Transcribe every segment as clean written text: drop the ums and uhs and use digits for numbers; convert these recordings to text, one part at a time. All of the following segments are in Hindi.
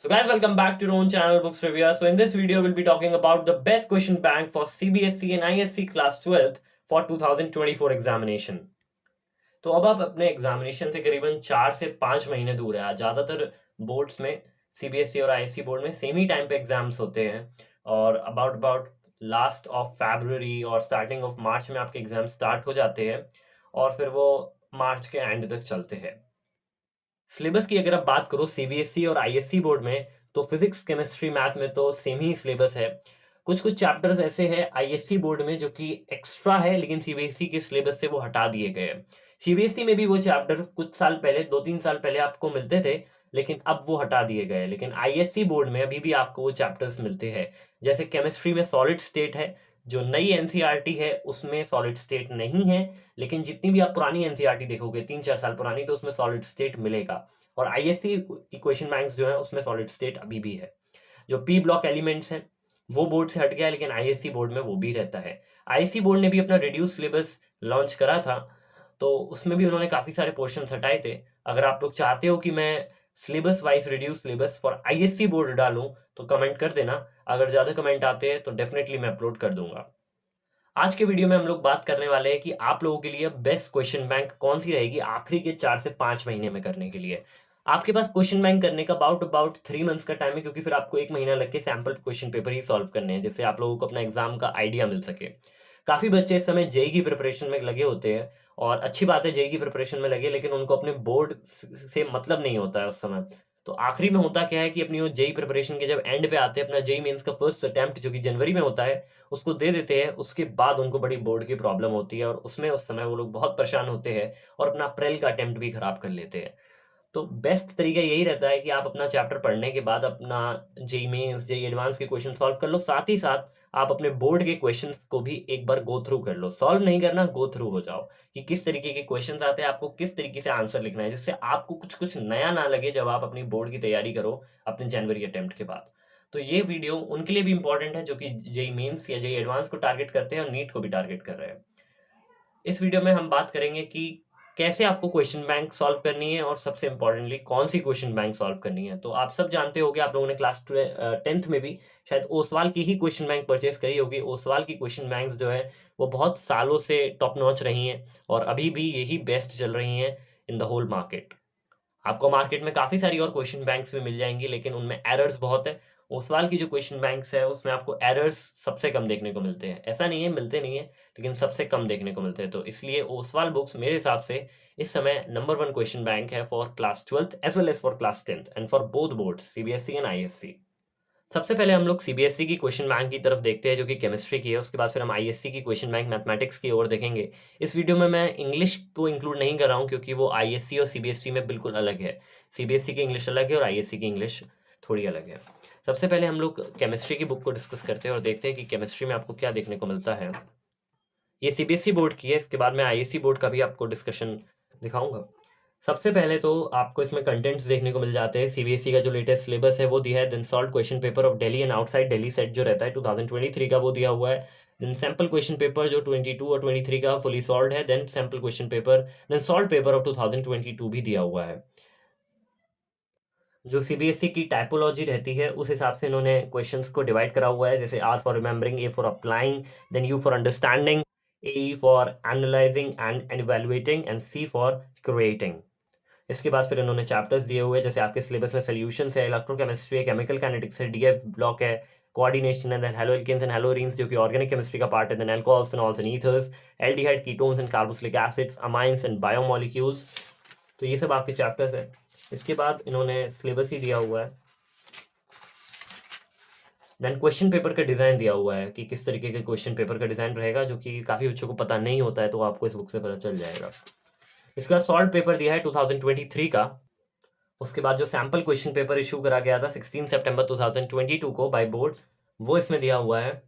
So guys, welcome back to our own channel Books Review. So in this video, we'll be talking about the best question bank for CBSE and ISC class 12th for 2024 examination. तो अब आप अपने एग्जामिनेशन से करीबन 4 से 5 महीने दूर है। ज़्यादातर बोर्ड्स में सीबीएसई और आईएससी बोर्ड में सेम ही टाइम पे एग्जाम्स होते हैं और about about last of February और स्टार्टिंग ऑफ मार्च में आपके एग्जाम स्टार्ट हो जाते हैं और फिर वो मार्च के एंड तक चलते हैं। सिलेबस की अगर आप बात करो सीबीएसई और आईएससी बोर्ड में, तो फिजिक्स केमिस्ट्री मैथ में तो सेम ही सिलेबस है। कुछ कुछ चैप्टर्स ऐसे हैं आईएससी बोर्ड में जो कि एक्स्ट्रा है, लेकिन सीबीएसई के सिलेबस से वो हटा दिए गए हैं। सीबीएसई में भी वो चैप्टर कुछ साल पहले 2-3 साल पहले आपको मिलते थे, लेकिन अब वो हटा दिए गए। लेकिन आईएससी बोर्ड में अभी भी आपको वो चैप्टर्स मिलते हैं। जैसे केमिस्ट्री में सॉलिड स्टेट है, जो नई एनसीईआरटी है उसमें सॉलिड स्टेट नहीं है, लेकिन जितनी भी आप पुरानी एनसीईआरटी देखोगे 3-4 साल पुरानी, तो उसमें सॉलिड स्टेट मिलेगा। और आईएससी की क्वेश्चन बैंक्स जो है उसमें सॉलिड स्टेट अभी भी है। जो पी ब्लॉक एलिमेंट्स हैं वो बोर्ड से हट गया है, लेकिन आईएससी बोर्ड में वो भी रहता है। आईएससी बोर्ड ने भी अपना रिड्यूस सिलेबस लॉन्च करा था, तो उसमें भी उन्होंने काफ़ी सारे पोर्शन हटाए थे। अगर आप लोग चाहते हो कि मैं syllabus wise reduce syllabus for ISC board डालूं तो कमेंट कर देना। अगर ज़्यादा कमेंट आते हैं तो डेफिनेटली मैं अपलोड कर दूंगा। आज के वीडियो में हम लोग बात करने वाले हैं कि आप लोगों के लिए बेस्ट क्वेश्चन बैंक कौन सी रहेगी आखिरी के 4 से 5 महीने में करने के लिए। आपके पास क्वेश्चन बैंक करने का अबाउट अबाउट 3 मंथ्स का टाइम है, क्योंकि फिर आपको 1 महीना लग के सैम्पल क्वेश्चन पेपर ही सॉल्व करने हैं, जिससे आप लोगों को अपना एग्जाम का आइडिया मिल सके। काफ़ी बच्चे इस समय जेई की प्रिपरेशन में लगे होते हैं, और अच्छी बात है जेई की प्रिपरेशन में लगे, लेकिन उनको अपने बोर्ड से मतलब नहीं होता है उस समय। तो आखिरी में होता क्या है कि अपनी वो जेई प्रिपरेशन के जब एंड पे आते हैं, अपना जेई मेंस का फर्स्ट अटेम्प्ट जो कि जनवरी में होता है उसको दे देते हैं, उसके बाद उनको बड़ी बोर्ड की प्रॉब्लम होती है और उसमें उस समय वो लोग बहुत परेशान होते हैं और अपना अप्रैल का अटेम्प्ट भी खराब कर लेते हैं। तो बेस्ट तरीका यही रहता है कि आप अपना चैप्टर पढ़ने के बाद अपना जेई मेंस जेई एडवांस के क्वेश्चन सॉल्व कर लो, साथ ही साथ आप अपने बोर्ड के क्वेश्चंस को भी एक बार गो थ्रू कर लो। सॉल्व नहीं करना, गो थ्रू हो जाओ कि किस तरीके के क्वेश्चंस आते हैं, आपको किस तरीके से आंसर लिखना है, जिससे आपको कुछ कुछ नया ना लगे जब आप अपनी बोर्ड की तैयारी करो अपने जनवरी अटेम्प्ट के बाद। तो ये वीडियो उनके लिए भी इंपॉर्टेंट है जो कि जेई मेंस या जेई एडवांस को टारगेट करते हैं और नीट को भी टारगेट कर रहे हैं। इस वीडियो में हम बात करेंगे कि कैसे आपको क्वेश्चन बैंक सॉल्व करनी है और सबसे इंपॉर्टेंटली कौन सी क्वेश्चन बैंक सॉल्व करनी है। तो आप सब जानते होंगे, आप लोगों ने क्लास 10th में भी शायद ओसवाल की ही क्वेश्चन बैंक परचेस करी होगी। ओसवाल की क्वेश्चन बैंक्स जो है वो बहुत सालों से टॉप नॉच रही हैं और अभी भी यही बेस्ट चल रही हैं इन द होल मार्केट। आपको मार्केट में काफ़ी सारी और क्वेश्चन बैंक्स भी मिल जाएंगी, लेकिन उनमें एरर्स बहुत है। ओसवाल की जो क्वेश्चन बैंक्स है उसमें आपको एरर्स सबसे कम देखने को मिलते हैं। ऐसा नहीं है मिलते नहीं है, लेकिन सबसे कम देखने को मिलते हैं। तो इसलिए ओसवाल बुक्स मेरे हिसाब से इस समय नंबर 1 क्वेश्चन बैंक है for class 12th as well as for class 10th and for both boards CBSE and ISC. सबसे पहले हम लोग सीबीएसई की क्वेश्चन बैंक की तरफ देखते हैं जो कि केमिस्ट्री की है। उसके बाद फिर हम आईएससी की क्वेश्चन बैंक मैथमेटिक्स की ओर देखेंगे। इस वीडियो में मैं इंग्लिश को इंक्लूड नहीं कर रहा हूँ, क्योंकि वो आईएससी और सीबीएसई में बिल्कुल अलग है। सीबीएसई की इंग्लिश अलग है और आईएससी की इंग्लिश थोड़ी अलग है। सबसे पहले हम लोग केमिस्ट्री की बुक को डिस्कस करते हैं और देखते हैं कि केमिस्ट्री में आपको क्या देखने को मिलता है। ये सीबीएसई बोर्ड की है, इसके बाद मैं आईएससी बोर्ड का भी आपको डिस्कशन दिखाऊंगा। सबसे पहले तो आपको इसमें कंटेंट्स देखने को मिल जाते हैं। सीबीएसई का जो लेटेस्ट सिलेबस है वो दिया है। Then solve question paper of Delhi and outside Delhi set जो रहता है 2023 का वो दिया हुआ है। देन सैम्पल क्वेश्चन पेपर जो 22 और 23 का फुली सॉल्व है। Then sample question paper, then solve paper of 2022 भी दिया हुआ है। जो सीबीएसई की टाइपोलॉजी रहती है उस हिसाब से इन्होंने क्वेश्चंस को डिवाइड करा हुआ है, जैसे R for remembering, A for applying, then U for understanding, A for analysing and evaluating and C for creating. इसके बाद फिर इन्होंने चैप्टर्स दिए हुए हैं, जैसे आपके सिलेबस में सॉल्यूशंस है, इलेक्ट्रोकेमिस्ट्री है, केमिकल काइनेटिक्स है, डीएफ ब्लॉक है, कोऑर्डिनेशन है, देन हेलोएल्केन्स एंड हेलोरीन्स जो कि ऑर्गेनिक केमिस्ट्री का पार्ट है, then alcohols, phenols and ethers, aldehyde, ketones and carboxylic acids, amines and biomolecules. तो ये सब आपके चैप्टर्स है। इसके बाद इन्होंने सिलेबस ही दिया हुआ है। देन क्वेश्चन पेपर का डिज़ाइन दिया हुआ है कि किस तरीके के क्वेश्चन पेपर का डिज़ाइन रहेगा, जो कि काफ़ी बच्चों को पता नहीं होता है, तो आपको इस बुक से पता चल जाएगा। इसके बाद सॉल्व पेपर दिया है 2023 का। उसके बाद जो सैम्पल क्वेश्चन पेपर इशू करा गया था 16 सितंबर 2022 को बाय बोर्ड, वो इसमें दिया हुआ है।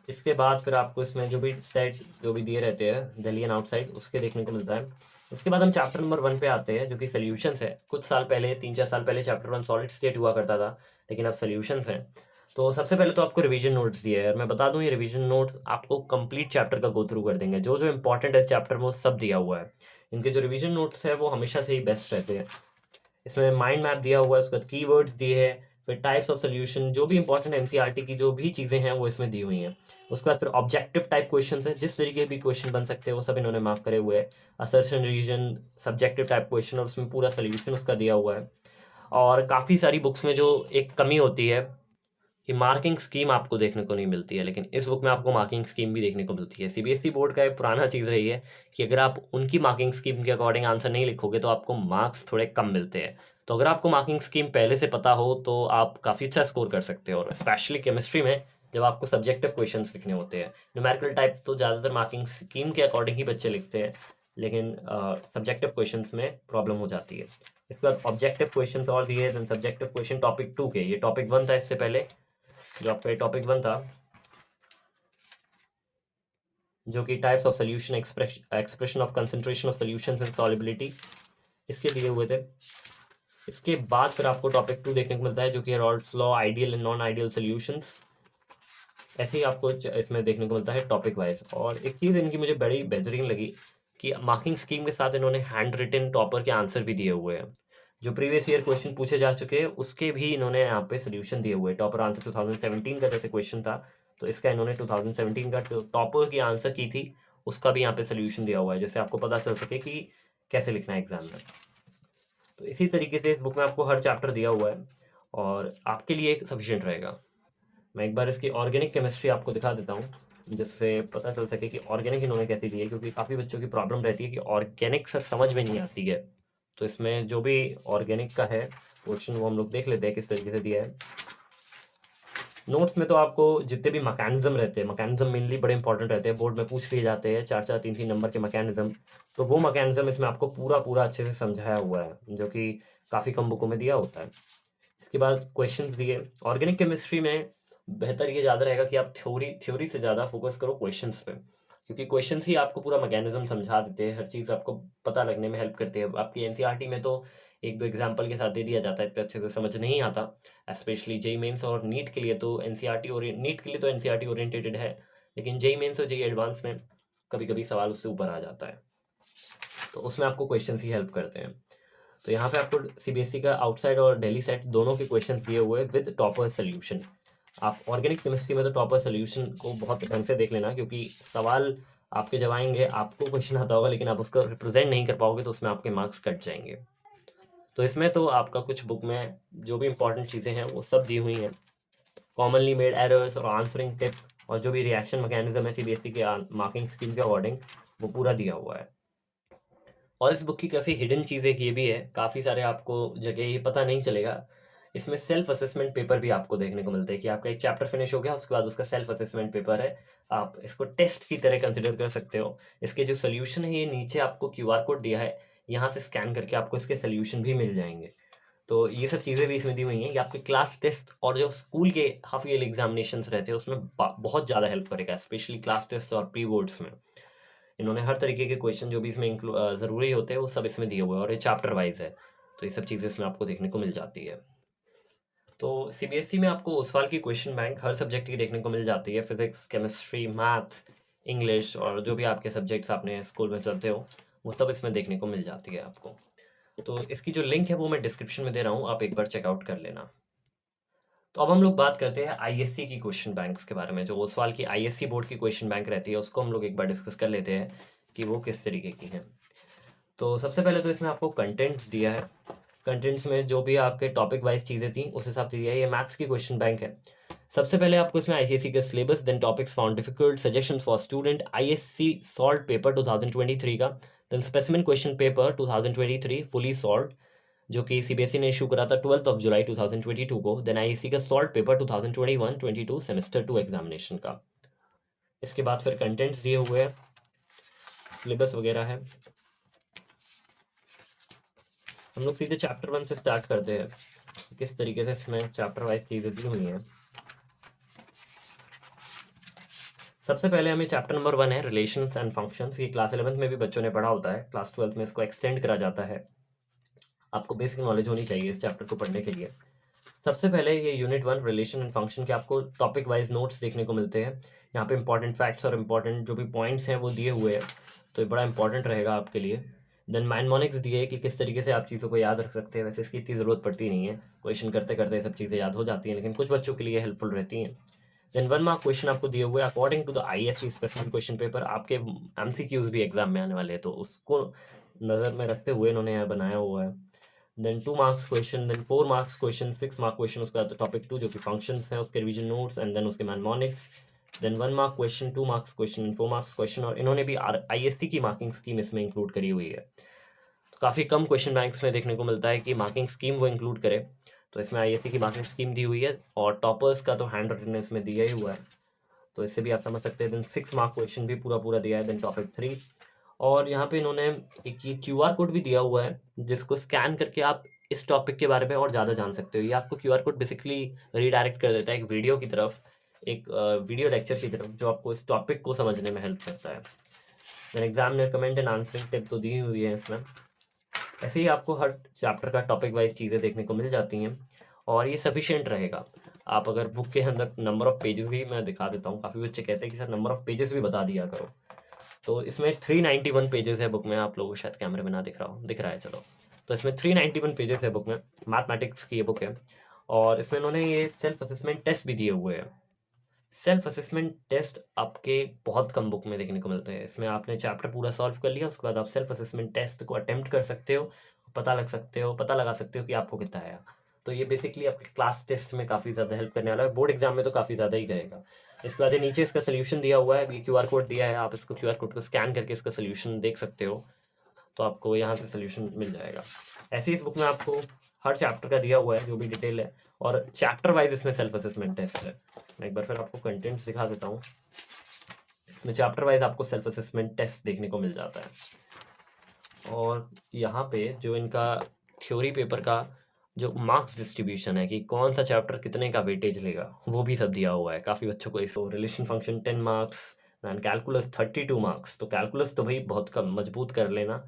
इसके बाद फिर आपको इसमें जो भी सेट जो भी दिए रहते हैं दिल्ली एंड आउटसाइड उसके देखने को मिलता है। इसके बाद हम चैप्टर नंबर 1 पे आते हैं जो कि सोल्यूशंस है। कुछ साल पहले 3-4 साल पहले चैप्टर 1 सॉलिड स्टेट हुआ करता था, लेकिन अब सोल्यूशंस हैं। तो सबसे पहले तो आपको रिवीजन नोट्स दिए हैं, और मैं बता दूं ये रिवीजन नोट आपको कंप्लीट चैप्टर का गो थ्रू कर देंगे। जो जो इंपॉर्टेंट है इस चैप्टर में वो सब दिया हुआ है। इनके जो रिवीजन नोट्स है वो हमेशा से ही बेस्ट रहते हैं। इसमें माइंड मैप दिया हुआ है, उसके बाद कीवर्ड्स दिए हैं, फिर टाइप्स ऑफ सोल्यूशन, जो भी इंपॉर्टेंट एनसीईआरटी की जो भी चीज़ें हैं वो इसमें दी हुई हैं। उसके बाद फिर ऑब्जेक्टिव टाइप क्वेश्चन है, जिस तरीके भी क्वेश्चन बन सकते हैं वो सब इन्होंने मार्क करे हुए हैं। Assertion reason, subjective type question, और उसमें पूरा सोल्यूशन उसका दिया हुआ है। और काफ़ी सारी बुक्स में जो एक कमी होती है कि मार्किंग स्कीम आपको देखने को नहीं मिलती है, लेकिन इस बुक में आपको मार्किंग स्कीम भी देखने को मिलती है। सीबीएसई बोर्ड का एक पुराना चीज़ रही है कि अगर आप उनकी मार्किंग स्कीम के अकॉर्डिंग आंसर नहीं लिखोगे तो आपको मार्क्स थोड़े कम मिलते हैं। तो अगर आपको मार्किंग स्कीम पहले से पता हो तो आप काफ़ी अच्छा स्कोर कर सकते हो, और स्पेशली केमिस्ट्री में जब आपको सब्जेक्टिव क्वेश्चन लिखने होते हैं। न्यूमेरिकल टाइप तो ज़्यादातर मार्किंग स्कीम के अकॉर्डिंग ही बच्चे लिखते हैं, लेकिन सब्जेक्टिव क्वेश्चन में प्रॉब्लम हो जाती है। इसके बाद ऑब्जेक्टिव क्वेश्चन और दिए, सब्जेक्टिव क्वेश्चन टॉपिक 2 के, ये टॉपिक 1 था इससे पहले, जो आपका टॉपिक 1 था, जो कि types of solution, expression of concentration of solutions and solubility, इसके दिए हुए थे। इसके बाद फिर आपको टॉपिक 2 देखने को मिलता है, जो कि Rawls law, ideal and non ideal solutions. ऐसे ही आपको इसमें देखने को मिलता है टॉपिक वाइज। और एक चीज़ इनकी मुझे बड़ी बेहतरीन लगी कि मार्किंग स्कीम के साथ इन्होंने हैंड रिटन टॉपर के आंसर भी दिए हुए हैं। जो प्रीवियस ईयर क्वेश्चन पूछे जा चुके हैं उसके भी इन्होंने यहाँ पे सोल्यूशन दिए हुए हैं। टॉपर आंसर 2017 का जैसे क्वेश्चन था, तो इसका इन्होंने 2017 का टॉपर की आंसर की थी, उसका भी यहाँ पे सोल्यूशन दिया हुआ है, जिससे आपको पता चल सके कि कैसे लिखना है एग्जाम में। तो इसी तरीके से इस बुक में आपको हर चैप्टर दिया हुआ है और आपके लिए सफिशिएंट रहेगा। मैं एक बार इसकी ऑर्गेनिक केमिस्ट्री आपको दिखा देता हूँ, जिससे पता चल सके कि ऑर्गेनिक इन्होंने कैसी दी है, क्योंकि काफ़ी बच्चों की प्रॉब्लम रहती है कि ऑर्गेनिक सर समझ में नहीं आती है। तो इसमें जो भी ऑर्गेनिक का है क्वेश्चन वो हम लोग देख लेते हैं किस तरीके से दिया है। नोट्स में तो आपको जितने भी मैकेनिज्म रहते हैं, मैकेनिज्म मेनली बड़े इंपॉर्टेंट रहते हैं, बोर्ड में पूछ लिए जाते हैं 4-4 3-3 नंबर के मैकेनिज्म, तो वो मैकेनिज्म इसमें आपको पूरा पूरा अच्छे से समझाया हुआ है, जो कि काफ़ी कम बुकों में दिया होता है। इसके बाद क्वेश्चंस दिए। ऑर्गेनिक केमिस्ट्री में बेहतर ये ज़्यादा रहेगा कि आप थ्योरी से ज़्यादा फोकस करो क्वेश्चंस पे, क्योंकि क्वेश्चंस ही आपको पूरा मैकेनिज्म समझा देते हैं, हर चीज़ आपको पता लगने में हेल्प करती है। आपकी एनसीईआरटी में तो एक दो एग्जाम्पल के साथ दे दिया जाता है, इतने अच्छे से समझ नहीं आता। स्पेशली जेई मेंस और नीट के लिए तो एनसीईआरटी, और नीट के लिए तो एनसीईआरटी ओरिएंटेड है, लेकिन जेई मेंस और जेई एडवांस में कभी कभी सवाल उससे ऊपर आ जाता है, तो उसमें आपको क्वेश्चंस ही हेल्प करते हैं। तो यहाँ पे आपको सीबीएसई का आउटसाइड और दिल्ली सेट दोनों के क्वेश्चंस दिए हुए विद टॉपर सोल्यूशन। आप ऑर्गेनिक केमिस्ट्री में तो टॉपर सोल्यूशन को बहुत ढंग से देख लेना, क्योंकि सवाल आपके जब आएंगे आपको क्वेश्चन आता होगा लेकिन आप उसको रिप्रेजेंट नहीं कर पाओगे तो उसमें आपके मार्क्स कट जाएंगे। तो इसमें तो आपका कुछ बुक में जो भी इंपॉर्टेंट चीज़ें हैं वो सब दी हुई हैं, कॉमनली मेड एरर्स और आंसरिंग टिप, और जो भी रिएक्शन मैकेनिज्म है सीबीएसई के मार्किंग स्कीम के अकॉर्डिंग, वो पूरा दिया हुआ है। और इस बुक की काफ़ी हिडन चीज़ एक ये भी है, काफ़ी सारे आपको जगह ये पता नहीं चलेगा, इसमें सेल्फ असेसमेंट पेपर भी आपको देखने को मिलता है कि आपका एक चैप्टर फिनिश हो गया उसके बाद उसका सेल्फ असेसमेंट पेपर है, आप इसको टेस्ट की तरह कंसिडर कर सकते हो। इसके जो सोल्यूशन है ये नीचे आपको क्यूआर कोड दिया है, यहाँ से स्कैन करके आपको इसके सोल्यूशन भी मिल जाएंगे। तो ये सब चीज़ें भी इसमें दी हुई हैं, ये आपके क्लास टेस्ट और जो स्कूल के हाफ ईयरली एग्जामिनेशंस रहते हैं उसमें बहुत ज़्यादा हेल्प करेगा, स्पेशली क्लास टेस्ट और प्री बोर्ड्स में। इन्होंने हर तरीके के क्वेश्चन जो भी इसमें ज़रूरी होते हैं वो सब इसमें दिए हुए हैं, और ये चैप्टर वाइज है, तो ये सब चीज़ें इसमें आपको देखने को मिल जाती है। तो सीबीएसई में आपको उस साल की क्वेश्चन बैंक हर सब्जेक्ट की देखने को मिल जाती है, फिजिक्स, केमिस्ट्री, मैथ्स, इंग्लिश, और जो भी आपके सब्जेक्ट्स आपने स्कूल में चलते हो वो सब इसमें देखने को मिल जाती है आपको। तो इसकी जो लिंक है वो मैं डिस्क्रिप्शन में दे रहा हूँ, आप एक बार चेकआउट कर लेना। तो अब हम लोग बात करते हैं आईएससी की क्वेश्चन बैंक्स के बारे में। जो उस साल की आईएससी बोर्ड की क्वेश्चन बैंक रहती है उसको हम लोग एक बार डिस्कस कर लेते हैं कि वो किस तरीके की हैं। तो सबसे पहले तो इसमें आपको कंटेंट्स दिया है, कंटेंट्स में जो भी आपके टॉपिक वाइज चीज़ें थी उस हिसाब से दिया है। ये मैथ्स की क्वेश्चन बैंक है। सबसे पहले आपको इसमें आईसीएसई का syllabus, then topics found difficult, suggestions for student, ISC solve paper 2023 का, then specimen question paper 2023 fully solve, जो कि सीबीएसई ने इशू करा था 12 जुलाई 2022 को, देन आईएससी का सॉल्व पेपर 2021-22 सेमेस्टर 2 एग्जामिनेशन का। इसके बाद फिर कंटेंट्स दिए हुए हैं, सिलेबस वगैरह है। हम लोग सीधे चैप्टर 1 से स्टार्ट करते हैं, किस तरीके से इसमें चैप्टर वाइज चीज़ें दी हुई हैं। सबसे पहले हमें चैप्टर नंबर 1 है रिलेशंस एंड फंक्शंस। ये क्लास 11th में भी बच्चों ने पढ़ा होता है, क्लास 12th में इसको एक्सटेंड करा जाता है। आपको बेसिक नॉलेज होनी चाहिए इस चैप्टर को पढ़ने के लिए। सबसे पहले ये यूनिट 1 रिलेशन एंड फंक्शन के आपको टॉपिक वाइज नोट्स देखने को मिलते हैं। यहाँ पे इंपॉर्टेंट फैक्ट्स और इंपॉर्टेंट जो भी पॉइंट्स हैं वो दिए हुए हैं, तो ये बड़ा इंपॉर्टेंट रहेगा आपके लिए। देन माइनमोनिक्स दिए कि किस तरीके से आप चीज़ों को याद रख सकते हैं। वैसे इसकी इतनी ज़रूरत पड़ती नहीं है, क्वेश्चन करते करते सब चीज़ें याद हो जाती हैं, लेकिन कुछ बच्चों के लिए हेल्पफुल रहती हैं। देन 1 मार्क क्वेश्चन आपको दिए हुए according to the ISC specific question paper. आपके MCQs भी एग्जाम में आने वाले हैं, तो उसको नज़र में रखते हुए इन्होंने यहाँ बनाया हुआ है। Then 2 marks question, then 4 marks question, 6 mark question, उसके बाद टॉपिक 2 जो कि फंक्शंस हैं उसके रिवीजन नोट्स, एंड देन उसके mnemonics, then 1 mark question, 2 marks question and 4 marks question. और इन्होंने भी ISC की मार्किंग स्कीम इसमें इंक्लूड करी हुई है। तो काफ़ी कम क्वेश्चन बैंक्स में देखने को मिलता है कि मार्किंग स्कीम वो इंक्लूड करे, तो इसमें ISC की मार्किंग स्कीम दी हुई है, और टॉपर्स का तो हैंड रिटन इसमें दिया ही हुआ है, तो इससे भी आप समझ सकते हैं। देन 6 मार्क क्वेश्चन भी पूरा पूरा दिया है। देन टॉपिक 3, और यहाँ पे इन्होंने एक ये QR कोड भी दिया हुआ है, जिसको स्कैन करके आप इस टॉपिक के बारे में और ज़्यादा जान सकते हो। ये आपको QR कोड बेसिकली रीडायरेक्ट कर देता है एक वीडियो की तरफ, एक वीडियो लेक्चर की तरफ, जो आपको इस टॉपिक को समझने में हेल्प करता है। Then examiner comment and answering tip तो दी हुई है इसमें। ऐसे ही आपको हर चैप्टर का टॉपिक वाइज चीज़ें देखने को मिल जाती हैं, और ये सफिशिएंट रहेगा। आप अगर बुक के अंदर नंबर ऑफ़ पेजेस भी मैं दिखा देता हूँ, काफ़ी बच्चे कहते हैं कि सर नंबर ऑफ़ पेजेस भी बता दिया करो। तो इसमें 391 पेजेस है बुक में, आप लोगों को शायद कैमरे में ना दिख रहा हो, दिख रहा है चलो। तो इसमें 391 पेजेस है बुक में, मैथमेटिक्स की ये बुक है, और इसमें इन्होंने ये सेल्फ असेसमेंट टेस्ट भी दिए हुए हैं। सेल्फ असेसमेंट टेस्ट आपके बहुत कम बुक में देखने को मिलते हैं। इसमें आपने चैप्टर पूरा सॉल्व कर लिया, उसके बाद आप सेल्फ असेसमेंट टेस्ट को अटेम्प्ट कर सकते हो, पता लगा सकते हो कि आपको कितना आया। तो ये बेसिकली आपके क्लास टेस्ट में काफ़ी ज़्यादा हेल्प करने वाला है, बोर्ड एग्जाम में तो काफ़ी ज़्यादा ही करेगा। इसके बाद ये नीचे इसका सोल्यूशन दिया हुआ है, ये QR कोड दिया है, आप इसको QR कोड को स्कैन करके इसका सोल्यूशन देख सकते हो, तो आपको यहाँ से सोल्यूशन मिल जाएगा। ऐसे इस बुक में आपको हर चैप्टर का दिया हुआ है जो भी डिटेल है, और चैप्टर वाइज इसमें सेल्फ असेसमेंट टेस्ट है। मैं एक बार फिर आपको कंटेंट्स दिखा देता हूँ। इसमें चैप्टर वाइज आपको सेल्फ असेसमेंट टेस्ट देखने को मिल जाता है, और यहाँ पे जो इनका थ्योरी पेपर का जो मार्क्स डिस्ट्रीब्यूशन है कि कौन सा चैप्टर कितने का वेटेज लेगा, वो भी सब दिया हुआ है काफ़ी बच्चों को। इसको relation function 10 marks, and calculus 32 marks. तो कैलकुलस तो भाई बहुत कम मजबूत कर लेना।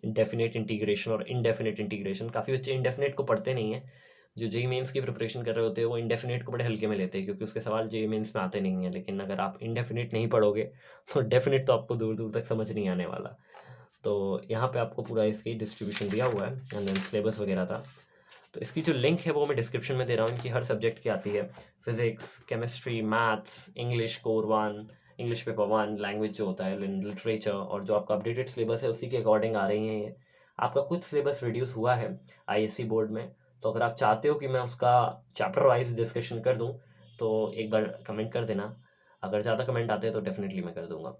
इंडेफिनेट इंटीग्रेशन और इनडेफिनेट इंटीग्रेशन, काफ़ी बच्चे इंडेफिनेट को पढ़ते नहीं है। जो जेईई मेंस की प्रिपरेशन कर रहे होते हैं वो इंडेफिनेट को बड़े हल्के में लेते हैं, क्योंकि उसके सवाल जेईई मेंस में आते नहीं हैं। लेकिन अगर आप इंडेफिनेट नहीं पढ़ोगे तो डेफिनेट तो आपको दूर दूर तक समझ नहीं आने वाला। तो यहाँ पे आपको पूरा इसकी डिस्ट्रीब्यूशन दिया हुआ है, एंड देन सिलेबस वगैरह था। तो इसकी जो लिंक है वो मैं डिस्क्रिप्शन में दे रहा हूँ। इनकी हर सब्जेक्ट की आती है, physics, chemistry, maths, English core 1, English paper 1, language जो होता है, लिटरेचर, और जो आपका अपडेटेड सिलेबस है उसी के अकॉर्डिंग आ रही हैं ये। आपका कुछ सिलेबस रिड्यूस हुआ है ISC बोर्ड में, तो अगर आप चाहते हो कि मैं उसका चैप्टर वाइज डिस्कशन कर दूं, तो एक बार कमेंट कर देना। अगर ज़्यादा कमेंट आते हैं तो डेफिनेटली मैं कर दूंगा।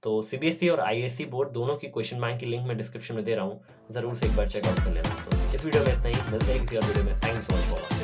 तो CBSE और ISC बोर्ड दोनों की क्वेश्चन बैंक की लिंक मैं डिस्क्रिप्शन में दे रहा हूँ, ज़रूर से एक बार चेकआउट कर लेना। तो इस वीडियो में इतना ही, मिलते हैं किसी और वीडियो में। Thanks for watching.